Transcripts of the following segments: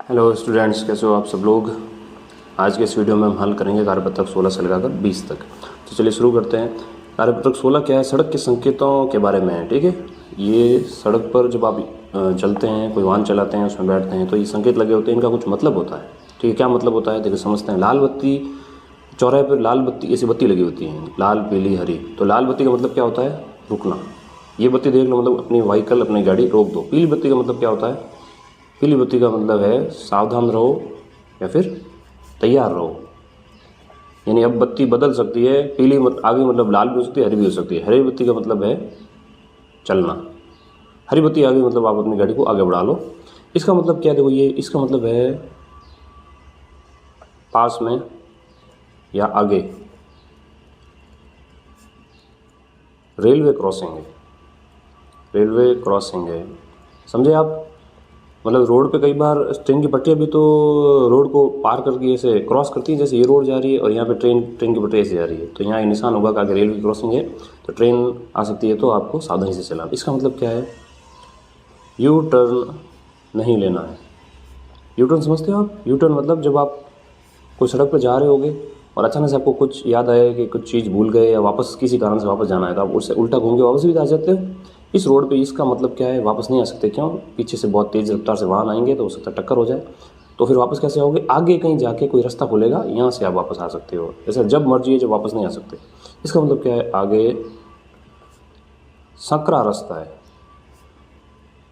Hello students, कैसे हो आप सब लोग। आज के इस वीडियो में हम हल करेंगे कार्यपत्रक 16 से लेकर 20 तक। तो चलिए शुरू करते हैं। कार्यपत्रक 16 क्या है? सड़क के संकेतों के बारे में है। ठीक है, ये सड़क पर जब आप चलते हैं, कोई वाहन चलाते हैं, उसमें बैठते हैं तो ये संकेत लगे होते हैं, इनका कुछ मतलब होता है। ठीक है, क्या मतलब होता है देखिए समझते हैं। लाल बत्ती, चौराहे पर लाल बत्ती, ऐसी बत्ती लगी होती है, लाल पीली हरी। तो लाल बत्ती का मतलब क्या होता है? रुकना। ये बत्ती देख लो, मतलब अपनी व्हीकल, अपनी गाड़ी रोक दो। पीली बत्ती का मतलब क्या होता है? पीली बत्ती का मतलब है सावधान रहो या फिर तैयार रहो। यानी अब बत्ती बदल सकती है। पीली आगे मतलब लाल भी हो सकती है, हरी भी हो सकती है। हरी बत्ती का मतलब है चलना। हरी बत्ती आगे मतलब आप अपनी गाड़ी को आगे बढ़ा लो। इसका मतलब क्या है? देखो, ये इसका मतलब है पास में या आगे। रेलवे क्रॉसिंग है, रेलवे क्रॉसिंग है, समझे आप। मतलब रोड पे कई बार ट्रेन की पटरियाँ भी तो रोड को पार करके ऐसे क्रॉस करती है। जैसे ये रोड जा रही है और यहाँ पे ट्रेन की पटरी ऐसे जा रही है, तो यहाँ ये निशान होगा कि आगे रेलवे क्रॉसिंग है, तो ट्रेन आ सकती है, तो आपको सावधानी से चलाना। इसका मतलब क्या है? यू टर्न नहीं लेना है। यू टर्न समझते हो आप? यू टर्न मतलब जब आप कोई सड़क पर जा रहे होगे और अचानक से आपको कुछ याद आया कि कुछ चीज़ भूल गए या वापस किसी कारण से वापस जाना है, तो आप उससे उल्टा घूम के वापस भी आ जाते हो इस रोड पे। इसका मतलब क्या है? वापस नहीं आ सकते। क्यों? पीछे से बहुत तेज़ रफ्तार से वाहन आएंगे तो हो सकता है टक्कर हो जाए। तो फिर वापस कैसे आओगे? आगे कहीं जाके कोई रास्ता खुलेगा, यहाँ से आप वापस आ सकते हो। जैसे जब मर्जी है, जब वापस नहीं आ सकते। इसका मतलब क्या है? आगे सकरा रास्ता है।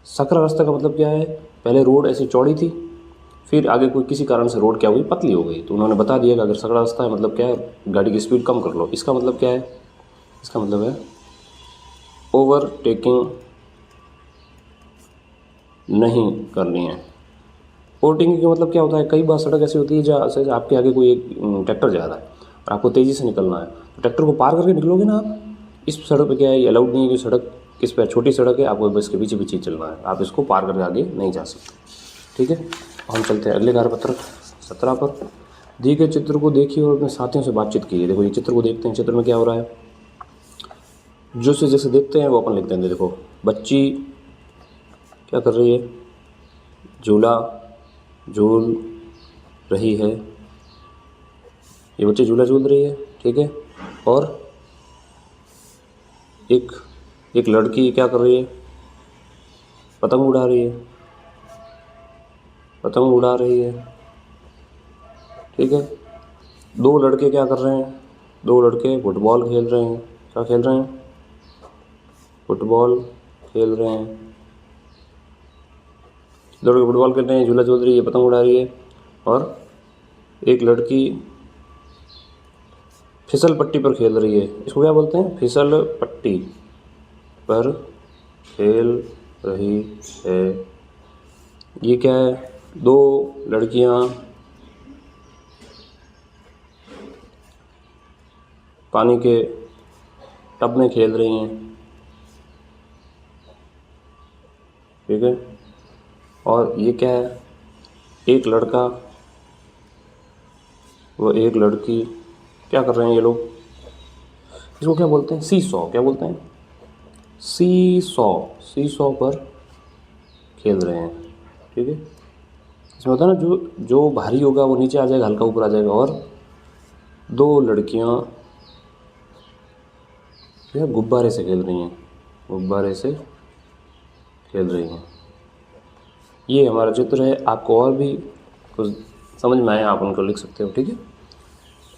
सकरा रास्ता का मतलब क्या है? पहले रोड ऐसी चौड़ी थी, फिर आगे कोई किसी कारण से रोड क्या हुई? पतली हो गई। तो उन्होंने बता दिया कि अगर सकरा रास्ता है मतलब क्या है? गाड़ी की स्पीड कम कर लो। इसका मतलब क्या है? इसका मतलब है ओवरटेकिंग नहीं करनी है। ओवरटेकिंग का मतलब क्या होता है? कई बार सड़क ऐसी होती है जहाँ से आपके आगे कोई एक ट्रैक्टर जा रहा है और आपको तेज़ी से निकलना है, तो ट्रैक्टर को पार करके निकलोगे ना आप। इस सड़क पे क्या है? ये अलाउड नहीं है कि सड़क किस पे छोटी सड़क है, आपको बस के पीछे पीछे चलना है, आप इसको पार करके आगे नहीं जा सकते। ठीक है, हम चलते हैं अगले कार्यपत्रक 17 पर। दिए गए चित्र को देखिए और अपने साथियों से बातचीत कीजिए। देखो, ये चित्र को देखते हैं, चित्र में क्या हो रहा है? जो से जैसे देखते हैं वो अपन लिखते हैं। देखो, बच्ची क्या कर रही है? झूला झूल रही है। ये बच्ची झूला झूल रही है। ठीक है, और एक एक लड़की क्या कर रही है? पतंग उड़ा रही है, पतंग उड़ा रही है। ठीक है, दो लड़के क्या कर रहे हैं? दो लड़के फुटबॉल खेल रहे हैं। क्या खेल रहे हैं? फुटबॉल खेल रहे हैं। दो लड़के फुटबॉल खेल रहे हैं, झूला झूल रही है, पतंग उड़ा रही है, और एक लड़की फिसल पट्टी पर खेल रही है। इसको क्या बोलते हैं? फिसल पट्टी पर खेल रही है। ये क्या है? दो लड़कियां पानी के टब में खेल रही हैं। ठीक है, और ये क्या है? एक लड़का व एक लड़की क्या कर रहे हैं ये लोग? इसको क्या बोलते हैं? सी सॉ। क्या बोलते हैं? सी सॉ। सी सॉ पर खेल रहे हैं। ठीक है, इसमें होता है ना, जो जो भारी होगा वो नीचे आ जाएगा, हल्का ऊपर आ जाएगा। और दो लड़कियां जो है गुब्बारे से खेल रही हैं, गुब्बारे से खेल रही हैं। ये हमारा चित्र है। आपको और भी कुछ समझ में आए आप उनको लिख सकते हो। ठीक है,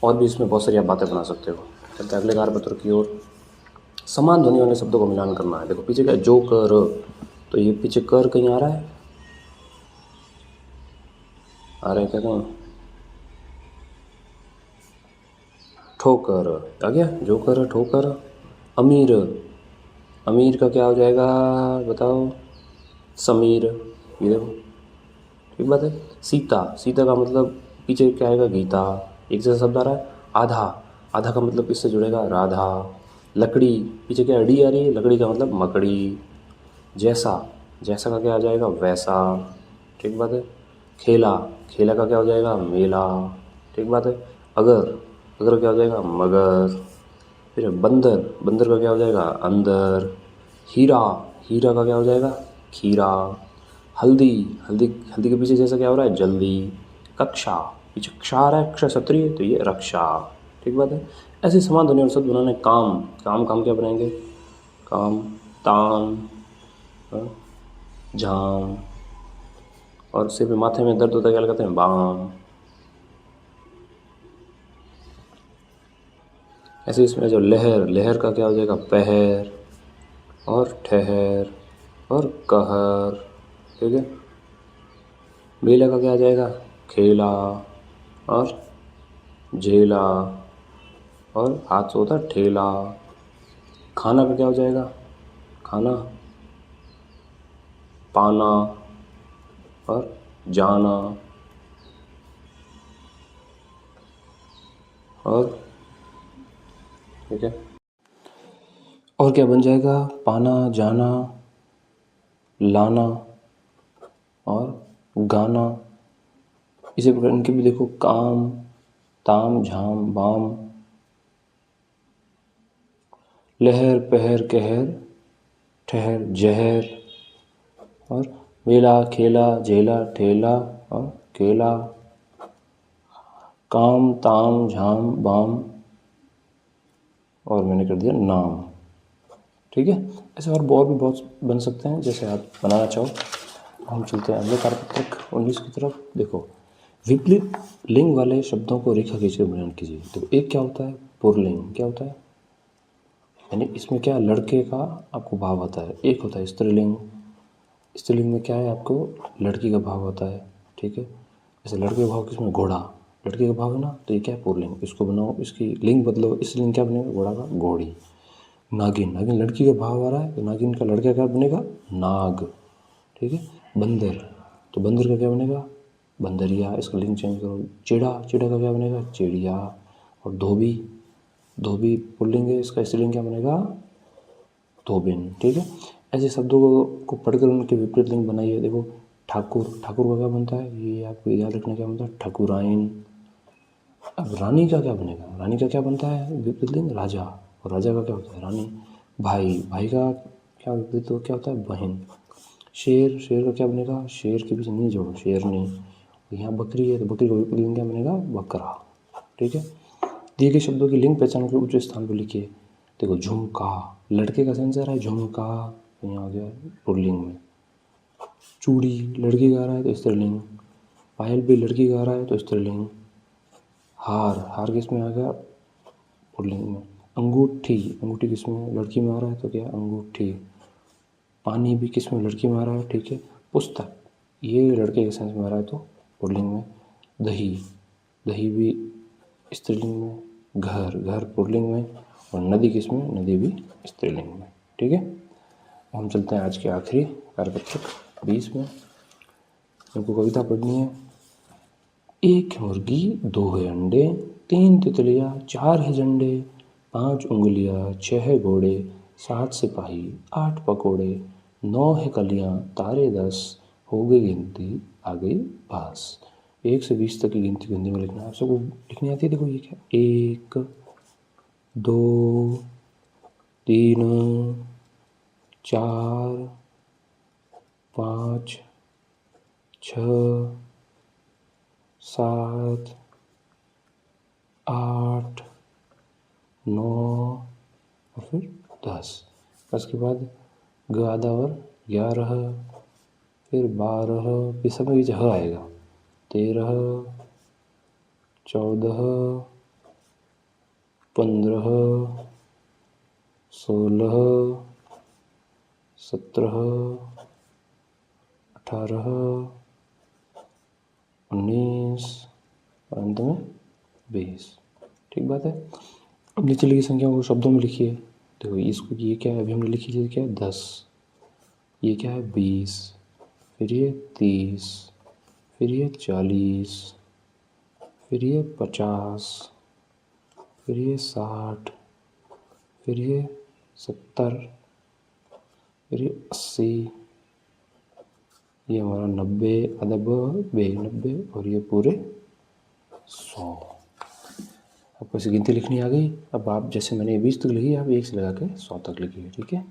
और भी इसमें बहुत सारी आप बातें बना सकते हो। चलते हैं अगले कार्यपत्र की ओर। समान ध्वनि वाले शब्दों को मिलान करना है। देखो, पीछे क्या है? जो कर, तो ये पीछे कर कहीं आ रहा है? आ रहा है क्या कहीं? ठोकर आ गया, जोकर, ठोकर। अमीर, अमीर का क्या हो जाएगा बताओ? समीर। ये देखो, ठीक बात है। सीता, सीता का मतलब पीछे क्या आएगा? गीता। एक जैसा शब्द आ रहा है। आधा, आधा का मतलब किससे जुड़ेगा? राधा। लकड़ी, पीछे क्या अड़ी आ रही है? लकड़ी का मतलब मकड़ी। जैसा, जैसा का क्या आ जाएगा? वैसा। ठीक बात है। खेला, खेला का क्या हो जाएगा? मेला। ठीक बात है। अगर, अगर का क्या हो जाएगा? मगर। फिर बंदर, बंदर का क्या हो जाएगा? अंदर। हीरा, हीरा का क्या हो जाएगा? खीरा। हल्दी, हल्दी हल्दी के पीछे जैसा क्या हो रहा है, जल्दी। कक्षा, पीछे क्ष आ रहा है, क्ष क्षत्रिय, तो ये रक्षा। ठीक बात है। ऐसे समान ध्वनि और शब्द बनाने। काम, काम काम क्या बनाएंगे, काम, ताम, झाम। और सिर पे माथे में दर्द होता है, क्या लगाते हैं, बाम। ऐसे इसमें जो लहर, लहर का क्या हो जाएगा, पहर। और ठहर और कहर। ठीक है। मेला का क्या आ जाएगा, खेला और झेला। और हाथ से होता है ठेला। खाना का क्या हो जाएगा, खाना, पाना और जाना। और ठीक है, और क्या बन जाएगा, पाना, जाना, लाना और गाना। इसी प्रकार इनके भी देखो, काम, ताम, झाम, बाम। लहर, पहर, कहर, ठहर, जहर। और मेला, खेला, झेला, ठेला और केला। काम, ताम, झाम, बाम और मैंने कर दिया नाम। ठीक है। ऐसे और भी बहुत बन सकते हैं, जैसे आप बनाना चाहो। हम चलते हैं अगले कार्यपत्रक 19 की तरफ। देखो, विपरीत लिंग वाले शब्दों को रेखा खींचकर वर्णन कीजिए। तो एक क्या होता है, पुरलिंग। क्या होता है, यानी इसमें क्या, लड़के का आपको भाव आता है। एक होता है स्त्रीलिंग। स्त्रीलिंग में क्या है, आपको लड़की का भाव होता है। ठीक है। जैसे लड़के का भाव किसमें, घोड़ा, लड़के का भाव है ना, तो ये क्या है, पुरलिंग। इसको बनाओ, इसकी लिंग बदलो, इस लिंग क्या बनेगा, घोड़ा का घोड़ी। नागिन, नागिन लड़की का भाव आ रहा है, तो नागिन का लड़का क्या बनेगा, नाग। ठीक है। बंदर, तो बंदर का क्या बनेगा, बंदरिया। इसका लिंग चेंज करो। चिड़ा, चिड़ा का क्या बनेगा, चिड़िया। और धोबी, धोबी पुल्लिंग है, इसका स्त्रीलिंग क्या बनेगा, धोबिन। ठीक है। ऐसे शब्दों को पढ़कर उनके विपरीत लिंग बनाइए। देखो, ठाकुर, ठाकुर का क्या बनता है, ये आपको याद रखना, क्या बनता है, ठकुराइन। अब रानी का क्या बनेगा, रानी का क्या बनता है विपरीत लिंग, राजा। और राजा का क्या होता है, रानी। भाई, भाई का क्या विपरीत क्या होता है, बहन। शेर, शेर का क्या बनेगा, शेर के पीछे नहीं जोड़ो, शेरनी। यहाँ बकरी है, तो बकरी का विपरीत लिंग क्या बनेगा, बकरा। ठीक है। दिए गए शब्दों की लिंग पहचान के उच्च स्थान पर लिखिए। देखो, झुमका, लड़के का सेंसर है, झुमका, तो यहाँ आ गया पुल्लिंग में। चूड़ी, लड़की गा रहा है तो स्त्रीलिंग। पायल भी लड़की गा रहा है तो स्त्रीलिंग। हार, हार किस में आ गया, पुल्लिंग में। अंगूठी, अंगूठी किस में, लड़की में आ रहा है तो क्या, अंगूठी। पानी भी किस में, लड़की में आ रहा है। ठीक है। पुस्तक, ये लड़के के सेंस में आ रहा है तो पुल्लिंग में। दही, दही भी स्त्रीलिंग में। घर, घर पुल्लिंग में। और नदी किस में, नदी भी स्त्रीलिंग में। ठीक है। हम चलते हैं आज के आखिरी कार्यपत्रक 20 में। हमको कविता पढ़नी है। एक मुर्गी, दो है अंडे, तीन तितलियाँ, चार है झंडे, पाँच उंगलियाँ, छह है घोड़े, सात सिपाही, आठ पकोड़े, नौ है कलियाँ, तारे 10, हो गई गिनती, आ गई पास। 1 से 20 तक की गिनती को हिंदी में लिखना है। आप सबको लिखनी आती है। देखो, ये क्या, 1, 2, 3, 4, 5, 6, 7, 8, 9 और फिर 10। उसके बाद ग आधा और 11, फिर 12, फिर सब में बीच ह आएगा। 13, 14, 15, 16, 17, 18, 19 और अंत में 20। ठीक बात है। अब नीचे लिखी संख्याओं को शब्दों में लिखिए। देखो, इसको, ये क्या है, अभी हमने लिखी चीज़ क्या है, 10। ये क्या है, 20। फिर ये 30, फिर ये 40, फिर ये 50, फिर ये 60, फिर ये 70, फिर ये 80, ये हमारा 90, आधा बे 90 और ये पूरे 100। आपको ऐसी गिनती लिखनी आ गई। अब आप, जैसे मैंने 20 तक लिखी, आप 1 से लगा के 100 तक लिखिए। ठीक है।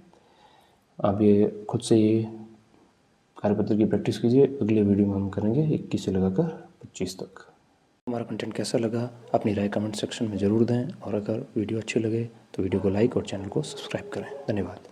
आप ये खुद से ये कार्यपत्र की प्रैक्टिस कीजिए। अगले वीडियो में हम करेंगे 21 से लगाकर 25 तक। हमारा कंटेंट कैसा लगा अपनी राय कमेंट सेक्शन में ज़रूर दें, और अगर वीडियो अच्छी लगे तो वीडियो को लाइक और चैनल को सब्सक्राइब करें। धन्यवाद।